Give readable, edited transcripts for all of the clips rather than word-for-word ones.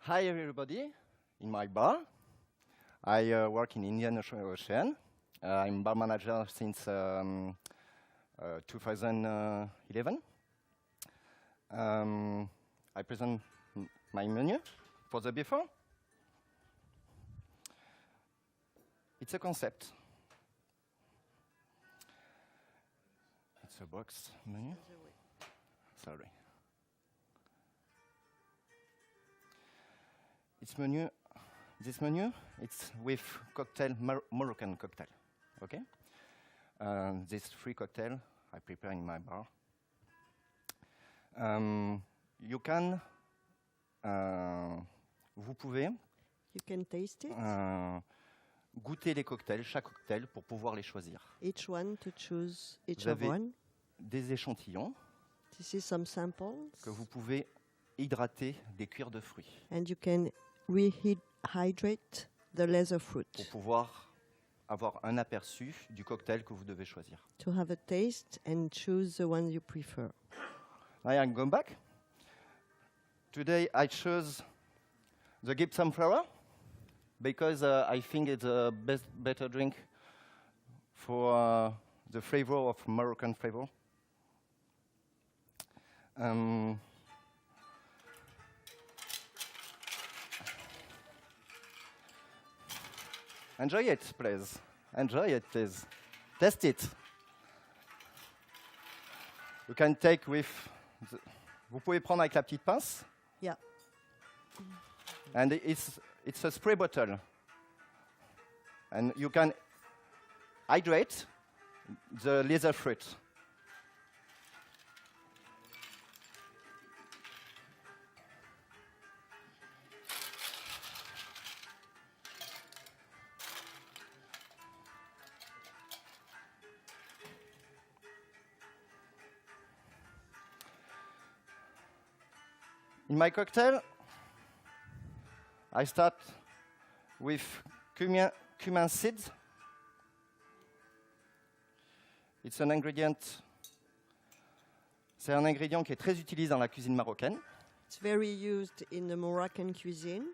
Hi everybody, in my bar. I work in Indian Ocean. I'm bar manager since 2011. I present my menu for the before. It's a concept. It's a box menu. Sorry. This menu, it's with cocktail, Moroccan cocktail, okay? This 3 cocktail I prepare in my bar. Vous pouvez You can taste it. Goûter les cocktails, chaque cocktail, pour pouvoir les choisir. Each one to choose each Vous of avez one. des échantillons This is some samples. que vous pouvez hydrater des cuirs de fruits And you can rehydrate the leather fruit pour pouvoir avoir un aperçu du cocktail que vous devez choisir. to have a taste and choose the one you prefer. Now I go back. Today I chose the Gibson Flower because I think it's a better drink for the flavor of Moroccan flavor. Enjoy it, please. Enjoy it, please. Test it. You can take with. Vous pouvez prendre avec la petite pince. Yeah. And it's a spray bottle. And you can hydrate the leather fruit. In my cocktail, I start with cumin seeds. C'est un ingrédient qui est très utilisé dans la cuisine marocaine. It's very used in the Moroccan cuisine.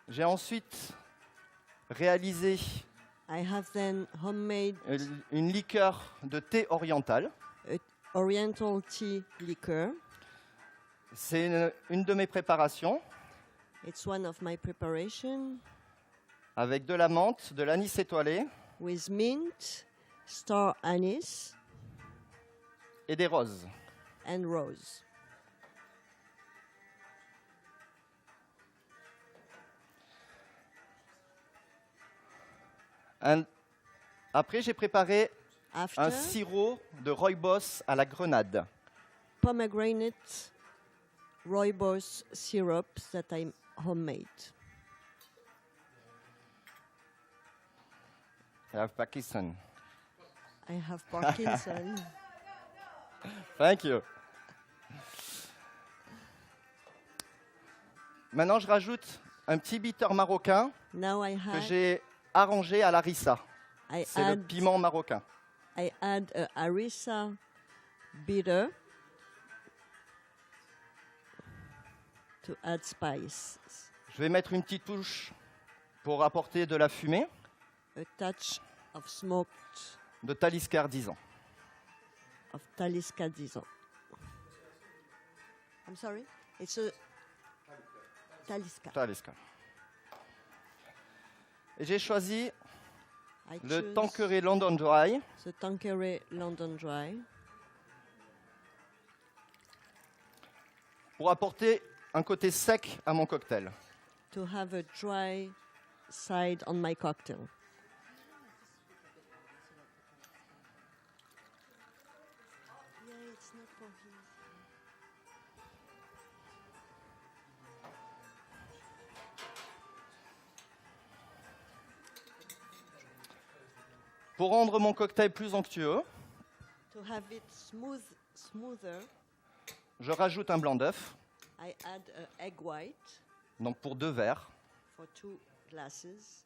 J'ai ensuite réalisé I have then homemade une liqueur de thé oriental. oriental tea liqueur. C'est une de mes préparations It's one of my preparation avec de la menthe, de l'anis étoilé with mint, star anise, et des roses. and rose. Après, j'ai préparé After, un sirop de rooibos à la grenade. pomegranate rooibos syrup that I homemade. I have Pakistan. I have Parkinson. Thank you. Maintenant, je rajoute un petit bitter marocain Now que j'ai arrangé à l'harissa. C'est le piment marocain. I add a harissa bitter to add spice. Je vais mettre une petite touche pour apporter de la fumée A touch of smoked de Talisker 10 ans. of Talisker 10 ans. I'm sorry? It's a Talisker. Talisker. Et j'ai choisi I le choose Tanqueray London Dry the Tanqueray London Dry pour apporter un côté sec à mon cocktail. to have a dry side on my cocktail. Pour rendre mon cocktail plus onctueux, To have it smoother, je rajoute un blanc d'œuf, I add a egg white donc pour 2 verres. for 2 glasses.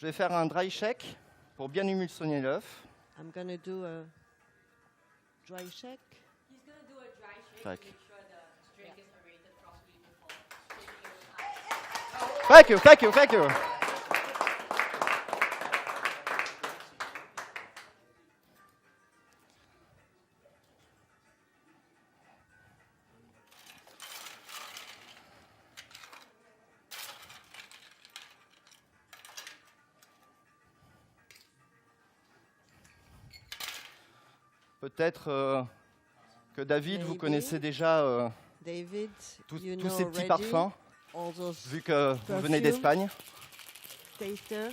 Je vais faire un dry shake pour bien émulsionner l'œuf. I'm going to do a dry shake. He's going to do a dry shake Tack. to make sure the drink is aerated properly before shaking it out. Thank you, thank you, thank you. Peut-être que David, vous Maybe. connaissez déjà David, tous you tous know ces petits already parfums, all those vu que vous venez perfume. d'Espagne. taster.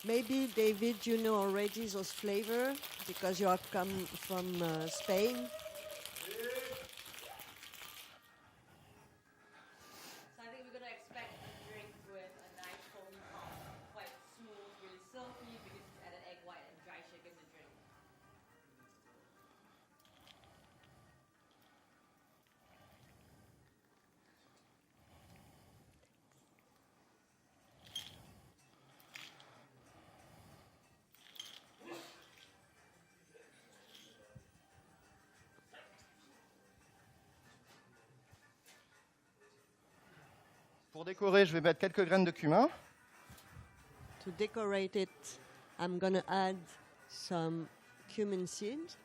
Maybe David, you know already those flavor because you have come from Spain. So I think we're going to expect a drink with a nice foamy top, quite smooth, really silky because it's added egg white and dry shake in the drink. Pour décorer, je vais mettre quelques graines de cumin. To decorate it, I'm gonna add some cumin seeds.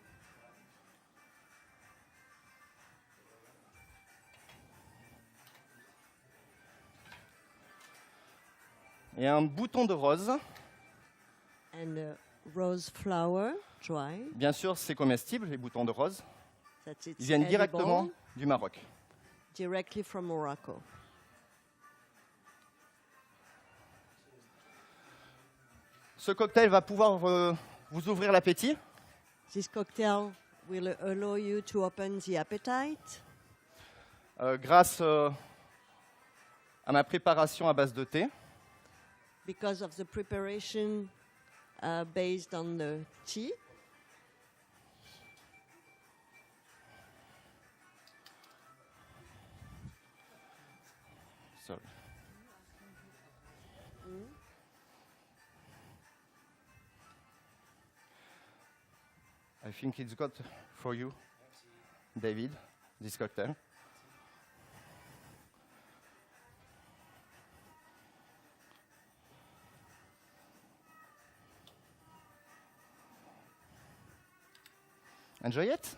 Et un bouton de rose. And rose flower, dry. Bien sûr, c'est comestible, les boutons de rose. That's it. Ils viennent directement du Maroc. directly from Morocco. Ce cocktail va pouvoir vous ouvrir l'appétit. This cocktail will allow you to open the appetite Grâce à ma préparation à base de thé. because of the preparation based on the tea. Sorry. I think it's good for you, David, this cocktail. Enjoy it.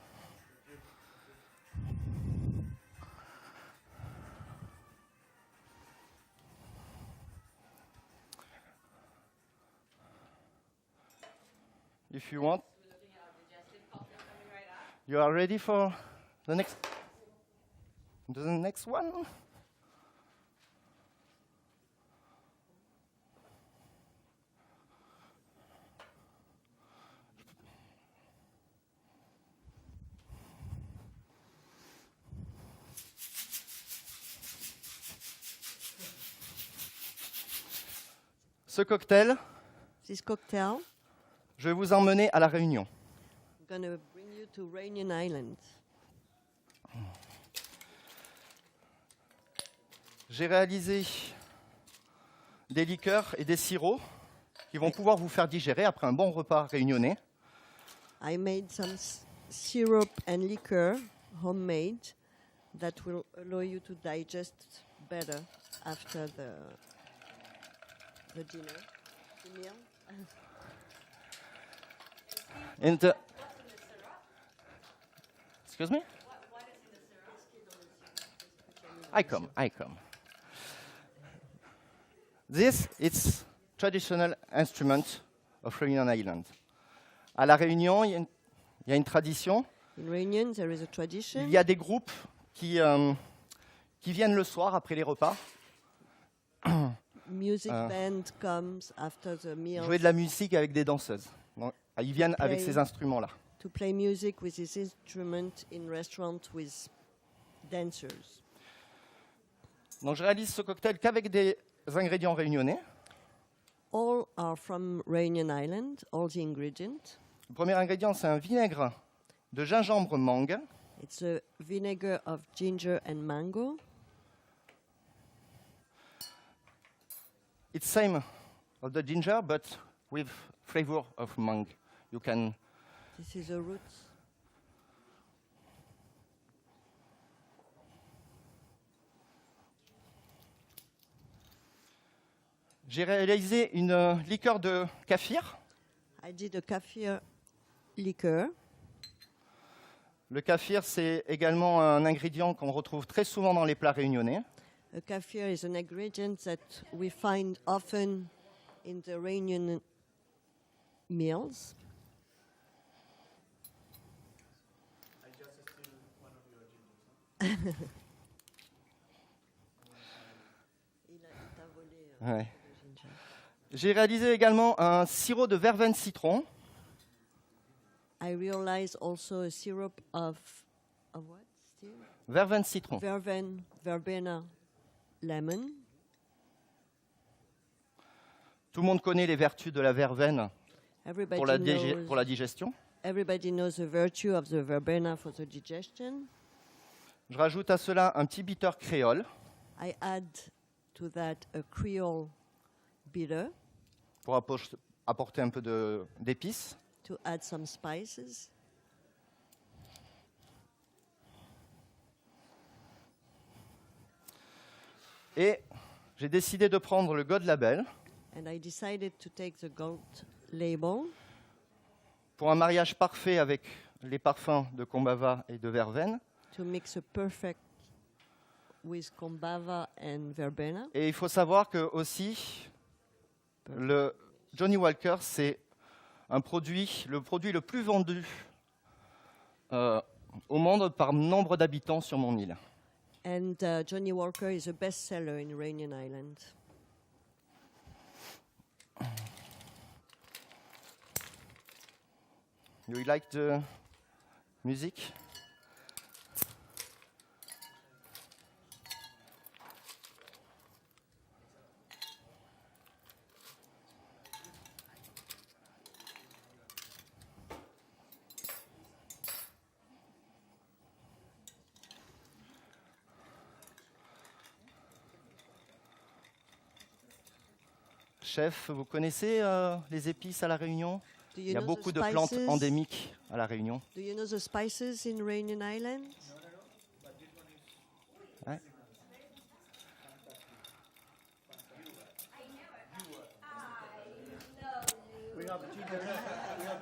If you want, you are ready for the next one? Ce cocktail, This cocktail, je vais vous emmener à La Réunion. I'm going to bring you to Réunion Island. J'ai réalisé des liqueurs et des sirops qui vont pouvoir vous faire digérer après un bon repas réunionnais. I made some syrup and liquor, homemade, that will allow you to digest better after the dinner, the meal. And, excuse me? I come. This is traditional instrument of Réunion Island. À La Réunion, il y a une tradition. In Réunion, there is a tradition. Il y a des groupes qui viennent le soir après les repas Music band comes after the meal jouer de la musique avec des danseuses. Donc, ils viennent avec Play. ces instruments-là. to play music with this instrument in restaurant with dancers. Donc je réalise ce cocktail qu'avec des ingrédients réunionnais. All are from Réunion Island, all the ingredients. Le premier ingrédient, c'est un vinaigre de gingembre mangue. It's a vinegar of ginger and mango. It's same of the ginger, but with flavor of mangue. You can. This is the roots. J'ai réalisé une liqueur de kaffir. I did a kaffir liqueur. Le kaffir, c'est également un ingrédient qu'on retrouve très souvent dans les plats réunionnais. A kaffir is an ingredient that we find often in the Réunion meals. Ouais. J'ai réalisé également un sirop de verveine citron. I realized also a syrup of what? Steve? Verveine citron. Verbena lemon. Tout le monde connaît les vertus de la verveine Everybody pour la, knows. pour la digestion. Everybody knows the virtue of the verbena for the digestion. Je rajoute à cela un petit bitter créole I add to that a Creole bitter pour apporter un peu d'épices. to add some spices. Et j'ai décidé de prendre le God Label And I decided to take the gold label pour un mariage parfait avec les parfums de Combava et de verveine. to mix a perfect with Combava and verbena. Et il faut savoir que aussi, le Johnnie Walker, c'est le produit le plus vendu au monde par nombre d'habitants sur mon île. And Johnny Walker is a bestseller in Réunion Island. You like the music? Chef, vous connaissez les épices à La Réunion? Do Il you y a know beaucoup the de plantes spices? endémiques à La Réunion. Do you know the spices in Réunion Island? Ouais. We have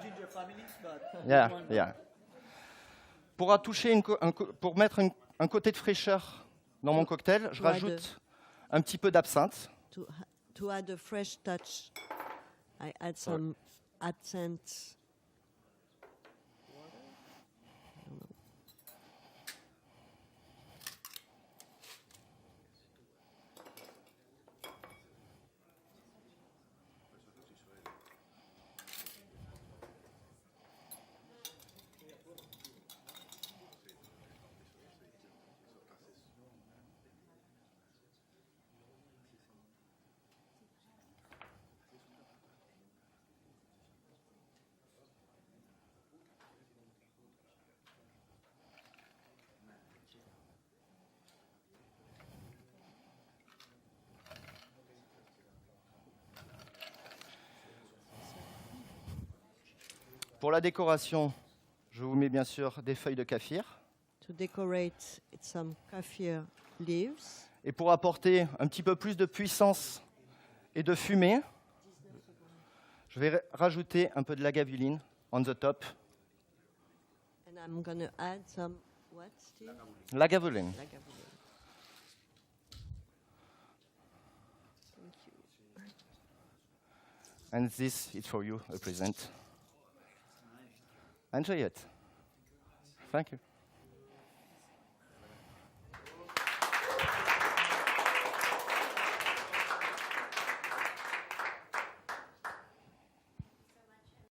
ginger families, but Yeah, yeah. Pour mettre un côté de fraîcheur dans mon cocktail, je Ouais, rajoute un petit peu d'absinthe. To add a fresh touch, I add some absinthe. Pour la décoration, je vous mets bien sûr des feuilles de kaffir. To decorate, it's some kaffir leaves. Et pour apporter un petit peu plus de puissance et de fumée, je vais rajouter un peu de lagavuline on the top. And I'm going to add some, what, Steve? Lagavuline. Lagavulin. Thank you. And this is for you, a present. Enjoy it. Thank you.